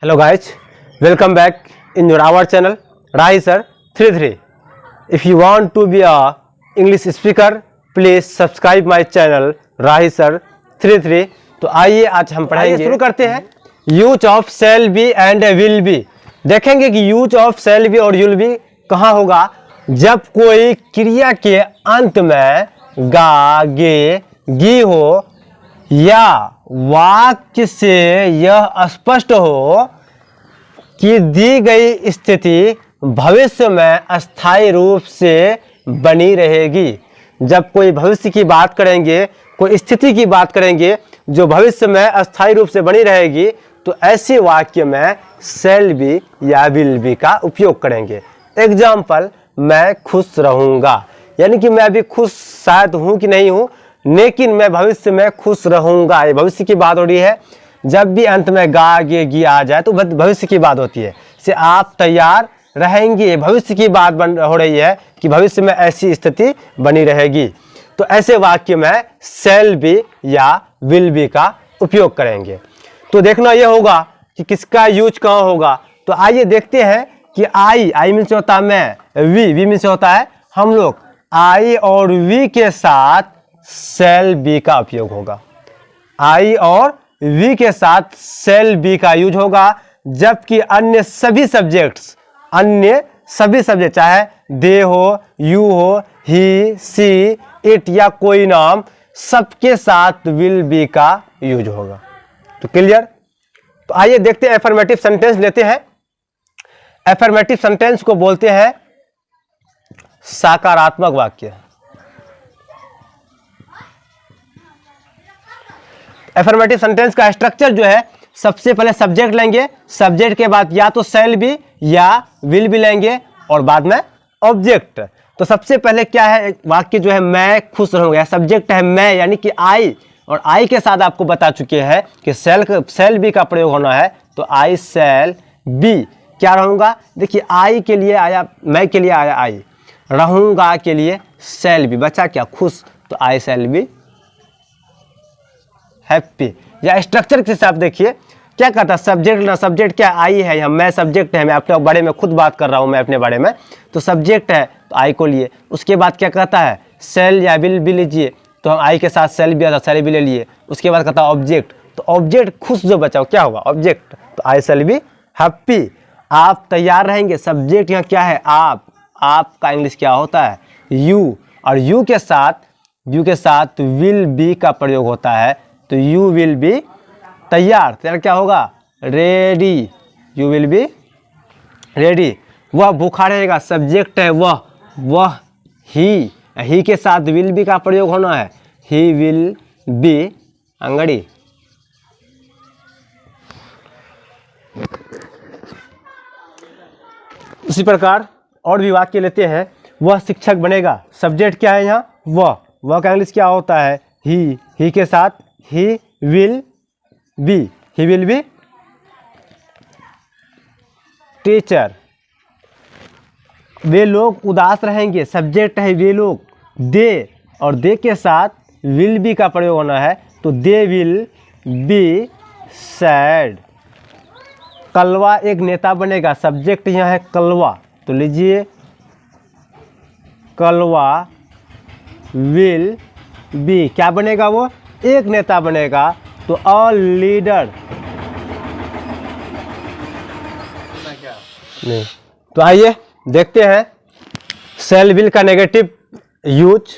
Hello guys, welcome back in our channel Rahi Sir 33. If you want to be a English speaker, please subscribe my channel Rahi Sir 33. तो आइए आज हम पढ़ाएंगे, शुरू करते हैं use of shall be and will be. देखेंगे कि यूज ऑफ शैल बी और विल बी कहाँ होगा जब कोई क्रिया के अंत में गा, गे, गी हो या वाक्य से यह स्पष्ट हो कि दी गई स्थिति भविष्य में अस्थायी रूप से बनी रहेगी। जब कोई भविष्य की बात करेंगे, कोई स्थिति की बात करेंगे जो भविष्य में अस्थायी रूप से बनी रहेगी, तो ऐसे वाक्य में शैल बी या विल बी का उपयोग करेंगे। एग्जाम्पल, मैं खुश रहूँगा, यानी कि मैं अभी खुश शायद हूँ कि नहीं हूँ, लेकिन मैं भविष्य में खुश रहूंगा। ये भविष्य की बात हो रही है। जब भी अंत में गा, गे, गी आ जाए तो भविष्य की बात होती है। से आप तैयार रहेंगे, भविष्य की बात हो रही है कि भविष्य में ऐसी स्थिति बनी रहेगी। तो ऐसे वाक्य में शैल बी या विल बी का उपयोग करेंगे। तो देखना यह होगा कि किसका यूज कहाँ होगा। तो आइए देखते हैं कि आई मीन्स होता है मैं, वी मीन्स होता है हम लोग। आई और वी के साथ शैल बी का उपयोग होगा। आई और वी के साथ शैल बी का यूज होगा, जबकि अन्य सभी सब्जेक्ट चाहे दे हो, यू हो, ही, सी, इट या कोई नाम, सबके साथ विल बी का यूज होगा। तो क्लियर। तो आइए देखते हैं, एफर्मेटिव सेंटेंस लेते हैं। एफर्मेटिव सेंटेंस को बोलते हैं सकारात्मक वाक्य। एफर्मेटिव सेंटेंस का स्ट्रक्चर जो है, सबसे पहले सब्जेक्ट लेंगे, सब्जेक्ट के बाद या तो शैल बी या विल बी लेंगे और बाद में ऑब्जेक्ट। तो सबसे पहले क्या है, वाक्य जो है मैं खुश रहूंगा, सब्जेक्ट है मैं यानी कि आई, और आई के साथ आपको बता चुके हैं कि शैल बी का प्रयोग होना है। तो आई शैल बी क्या रहूंगा। देखिए आई के लिए आया, मैं के लिए आया आई, रहूंगा के लिए शैल बी, बचा क्या खुश, तो आई शैल बी हैप्पी। या स्ट्रक्चर के हिसाब देखिए क्या कहता है, सब्जेक्ट ना, सब्जेक्ट क्या आई है, यहाँ मैं सब्जेक्ट है, मैं अपने बारे में खुद बात कर रहा हूँ, मैं अपने बारे में, तो सब्जेक्ट है तो आई को लिए। उसके बाद क्या कहता है, शैल या विल भी लीजिए, तो हम आई के साथ शैल भी आता, शैल भी ले लिए। उसके बाद कहता है ऑब्जेक्ट, तो ऑब्जेक्ट खुश जो बचा क्या होगा ऑब्जेक्ट, तो आई शैल बी हैप्पी। आप तैयार रहेंगे, सब्जेक्ट यहाँ क्या है आपका इंग्लिश क्या होता है यू, और यू के साथ विल बी का प्रयोग होता है। तो यू विल बी तैयार क्या होगा ready, you will be ready. वह भूखा रहेगा, सब्जेक्ट है वह ही के साथ विल बी का प्रयोग होना है, ही विल बी अंगड़ी। उसी प्रकार और भी वाक्य लेते हैं। वह शिक्षक बनेगा, सब्जेक्ट क्या है यहाँ वह का इंग्लिश क्या होता है ही के साथ he will be टीचर। वे लोग उदास रहेंगे, सब्जेक्ट है वे लोग, दे, और दे के साथ विल बी का प्रयोग होना है, तो दे विल बी सैड। कलवा एक नेता बनेगा, सब्जेक्ट यहाँ है कलवा, तो लीजिए कलवा विल बी क्या बनेगा, वो एक नेता बनेगा, तो अ लीडर नहीं। तो आइए देखते हैं शैल विल का नेगेटिव यूज।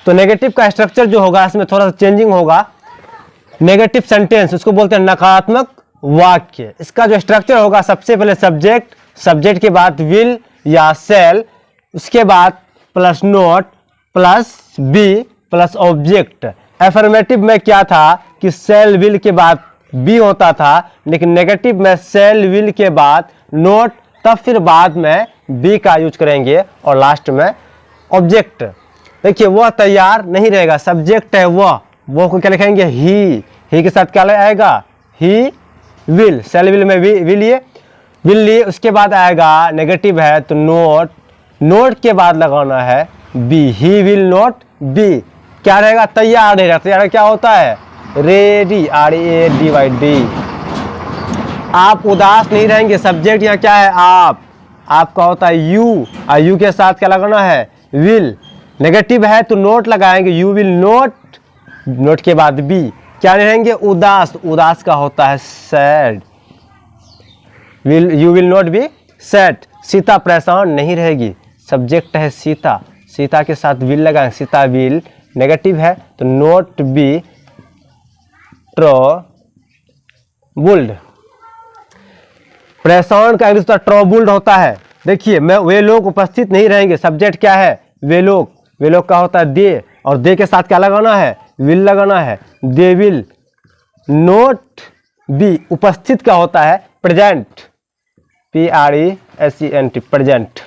तो नेगेटिव का स्ट्रक्चर जो होगा इसमें थोड़ा सा चेंजिंग होगा। नेगेटिव सेंटेंस उसको बोलते हैं नकारात्मक वाक्य। इसका जो स्ट्रक्चर होगा, सबसे पहले सब्जेक्ट के बाद विल या शैल, उसके बाद plus not plus be plus object. Affirmative में क्या था कि शैल विल के बाद बी होता था, लेकिन नेगेटिव में शैल विल के बाद नोट, तब फिर बाद में बी का यूज करेंगे और लास्ट में ऑब्जेक्ट। देखिए वह तैयार नहीं रहेगा, सब्जेक्ट है वह को क्या लिखेंगे ही के साथ क्या आएगा ही विल, शैल विल में विल लिए। उसके बाद आएगा नेगेटिव है तो नोट के बाद लगाना है be, he will not be क्या रहेगा तैयार नहीं रहेगा। तैयार क्या होता है रेडी, RADY। आप उदास नहीं रहेंगे। सब्जेक्ट यहाँ क्या है? आप। आपका होता है यू, और यू के साथ क्या लगाना है? विल। नेगेटिव है तो नोट लगाएंगे, यू विल नोट, नोट के बाद बी, क्या रहेंगे? उदास। उदास का होता है sad, will, you will not be sad. Sita परेशान नहीं रहेगी, सब्जेक्ट है सीता, सीता के साथ विल लगाएंगे, सीता विल। नेगेटिव है तो नोट बी ट्रबल्ड। परेशान का इंग्लिश ट्रबल्ड होता है। देखिए, मैं वे लोग उपस्थित नहीं रहेंगे, सब्जेक्ट क्या है? वे लोग। वे लोग का होता है दे, और दे के साथ क्या लगाना है? विल लगाना है। They will not be. उपस्थित का होता है प्रेजेंट, PRESENT, प्रेजेंट।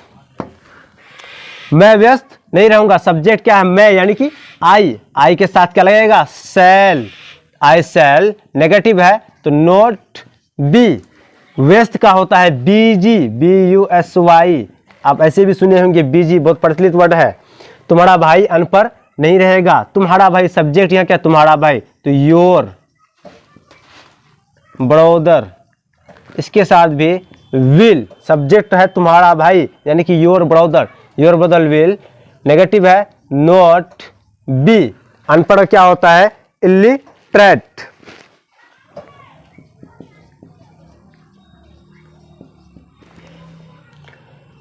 मैं व्यस्त नहीं रहूंगा, सब्जेक्ट क्या है? मैं, यानी कि आई के साथ क्या लगेगा? शैल, आई शैल। नेगेटिव है तो नोट बी। व्यस्त का होता है बीजी, BUSY। आप ऐसे भी सुने होंगे, बीजी बहुत प्रचलित वर्ड है। तुम्हारा भाई अनपढ़ नहीं रहेगा, तुम्हारा भाई, सब्जेक्ट यहाँ क्या? तुम्हारा भाई, तो योर ब्रदर। इसके साथ भी विल, सब्जेक्ट है तुम्हारा भाई, यानी कि your brother, your brother will. Negative है नोट बी। अनपढ़ क्या होता है? इलिटरेट।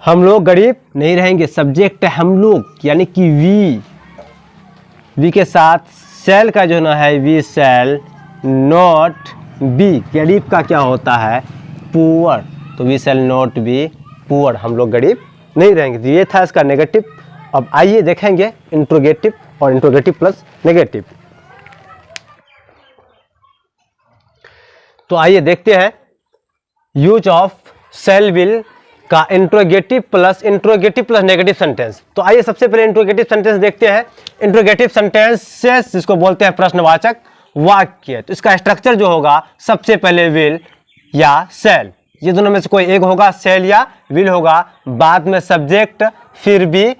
हम लोग गरीब नहीं रहेंगे, सब्जेक्ट है हम लोग, यानी कि वी के साथ सेल का जो ना है, वी सेल नॉट बी। गरीब का क्या होता है? पुअर, तो we shall not be poor. हम लोग गरीब नहीं रहेंगे। तो ये था इसका नेगेटिव। अब आइए देखेंगे इंट्रोगेटिव और इंट्रोगेटिव प्लस नेगेटिव। तो आइए देखते हैं यूज ऑफ सेल विल का इंट्रोगेटिव प्लस नेगेटिव सेंटेंस। तो आइए सबसे पहले इंट्रोगेटिव सेंटेंस देखते हैं। इंट्रोगेटिव सेंटेंसेस जिसको बोलते हैं प्रश्नवाचक वाक्य। तो इसका स्ट्रक्चर जो होगा, सबसे पहले विल या सेल, ये दोनों में से कोई एक होगा, सेल या विल होगा। बाद में सब्जेक्ट, फिर भी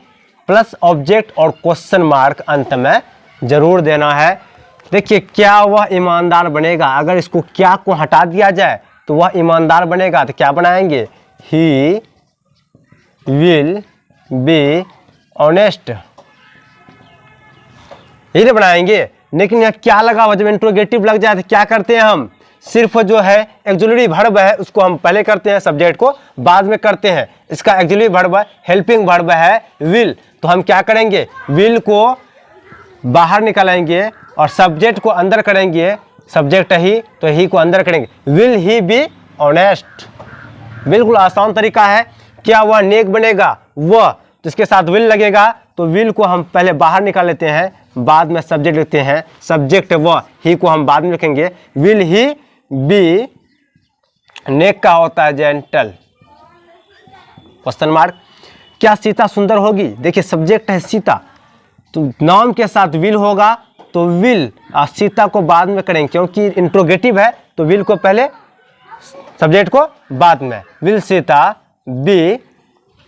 प्लस ऑब्जेक्ट और क्वेश्चन मार्क अंत में जरूर देना है। देखिए, क्या वह ईमानदार बनेगा? अगर इसको क्या को हटा दिया जाए तो वह ईमानदार बनेगा। तो क्या बनाएंगे? ही विल बी ऑनेस्ट, यही बनाएंगे। लेकिन यहाँ क्या लगा हुआ? जब इंट्रोगेटिव लग जाए तो क्या करते हैं हम? सिर्फ जो है एक्सिलरी वर्ब है उसको हम पहले करते हैं, सब्जेक्ट को बाद में करते हैं। इसका एक्सिलरी वर्ब है, हेल्पिंग वर्ब है विल, तो हम क्या करेंगे? विल को बाहर निकालेंगे और सब्जेक्ट को अंदर करेंगे। सब्जेक्ट ही तो ही को अंदर करेंगे। Will he be honest. बिल्कुल आसान तरीका है। क्या वह नेक बनेगा? वह, जिसके साथ विल लगेगा तो विल को हम पहले बाहर निकाल लेते हैं, बाद में सब्जेक्ट लिखते हैं। सब्जेक्ट वह, ही को हम बाद में लिखेंगे। विल ही बी, नेक का होता है जेंटल, क्वेश्चन मार्क। क्या सीता सुंदर होगी? देखिए, सब्जेक्ट है सीता, तो नाम के साथ विल होगा तो विल, सीता को बाद में करेंगे क्योंकि इंट्रोगेटिव है, तो विल को पहले, सब्जेक्ट को बाद में। विल सीता बी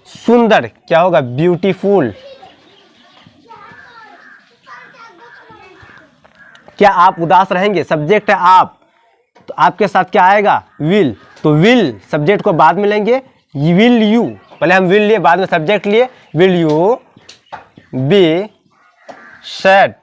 सुंदर, क्या होगा? ब्यूटीफुल। क्या आप उदास रहेंगे? सब्जेक्ट है आप, तो आपके साथ क्या आएगा? विल, तो विल सब्जेक्ट को बाद में लेंगे। विल यू, पहले हम विल लिए, बाद में सब्जेक्ट लिए। Will you be sad.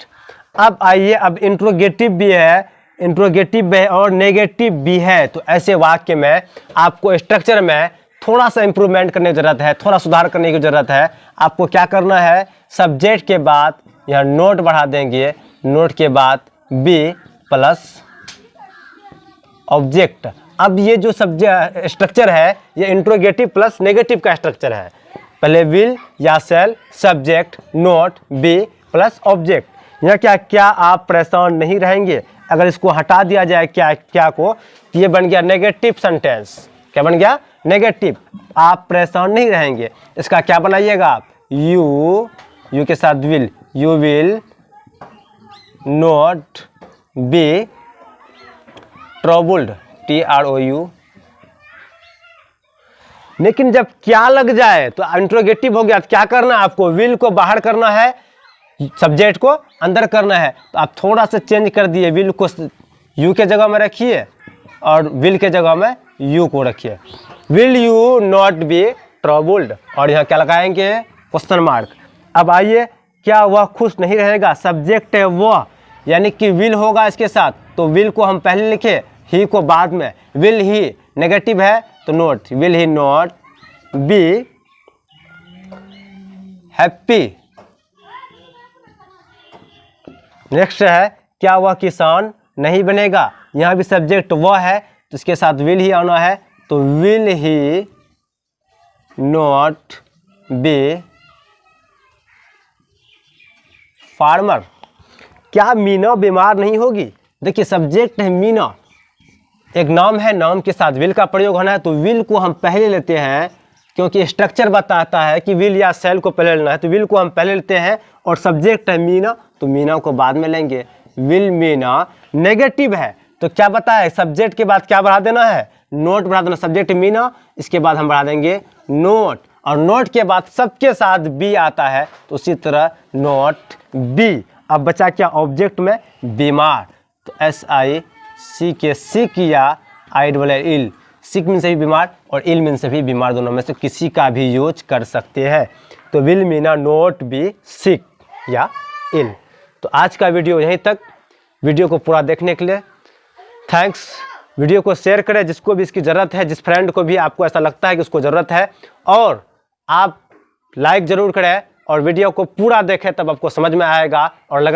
अब आइए, अब इंट्रोगेटिव भी है, इंट्रोगेटिव भी है और नेगेटिव भी है। तो ऐसे वाक्य में आपको स्ट्रक्चर में थोड़ा सा इंप्रूवमेंट करने की जरूरत है, थोड़ा सुधार करने की जरूरत है। आपको क्या करना है? सब्जेक्ट के बाद यहाँ नोट बढ़ा देंगे, नोट के बाद बी प्लस ऑब्जेक्ट। अब ये जो सब्जेक्ट स्ट्रक्चर है, ये इंट्रोगेटिव प्लस नेगेटिव का स्ट्रक्चर है। पहले विल या shall, subject, not, be plus object. यहाँ क्या? क्या आप परेशान नहीं रहेंगे? अगर इसको हटा दिया जाए क्या को, तो ये बन गया नेगेटिव सेंटेंस। क्या बन गया? नेगेटिव। आप परेशान नहीं रहेंगे। इसका क्या बनाइएगा आप? यू के साथ will, you will not B troubled, TROU। लेकिन जब क्या लग जाए तो इंट्रोगेटिव हो गया, तो क्या करना है आपको? विल को बाहर करना है, सब्जेक्ट को अंदर करना है। तो आप थोड़ा सा चेंज कर दिए, विल को यू के जगह में रखिए और विल के जगह में यू को रखिए, will you not be troubled, और यहाँ क्या लगाएंगे, क्वेश्चन मार्क। अब आइए, क्या वह खुश नहीं रहेगा, सब्जेक्ट है वह, यानी कि विल होगा इसके साथ, तो विल को हम पहले लिखे, ही को बाद में। विल ही नेगेटिव है तो not, will he not be happy. Next है, क्या वह किसान नहीं बनेगा, यहाँ भी सब्जेक्ट वह है तो इसके साथ विल ही आना है, तो will he not be farmer. क्या मीना बीमार नहीं होगी, देखिए सब्जेक्ट है मीना, एक नाम है, नाम के साथ विल का प्रयोग होना है, तो विल को हम पहले लेते हैं, क्योंकि स्ट्रक्चर बताता है कि विल या सेल को पहले लेना है, तो विल को हम पहले लेते हैं, और सब्जेक्ट है मीना, तो मीना को बाद में लेंगे। विल मीना नेगेटिव है, तो क्या बताया, सब्जेक्ट के बाद क्या बढ़ा देना है, नोट बढ़ा देना, सब्जेक्ट मीना, इसके बाद हम बढ़ा देंगे नोट, और नोट के बाद सबके साथ बी आता है, तो उसी तरह नोट बी। अब बचा क्या, ऑब्जेक्ट में बीमार, तो SIC के सिक या ILL, सिक मीन से भी बीमार और इल मीन से भी बीमार, दोनों में से किसी का भी यूज कर सकते हैं, तो विल मीना नोट बी सिक या इल। तो आज का वीडियो यहीं तक, वीडियो को पूरा देखने के लिए थैंक्स। वीडियो को शेयर करें जिसको भी इसकी ज़रूरत है, जिस फ्रेंड को भी आपको ऐसा लगता है कि उसको ज़रूरत है, और आप लाइक ज़रूर करें और वीडियो को पूरा देखें, तब आपको समझ में आएगा और लगा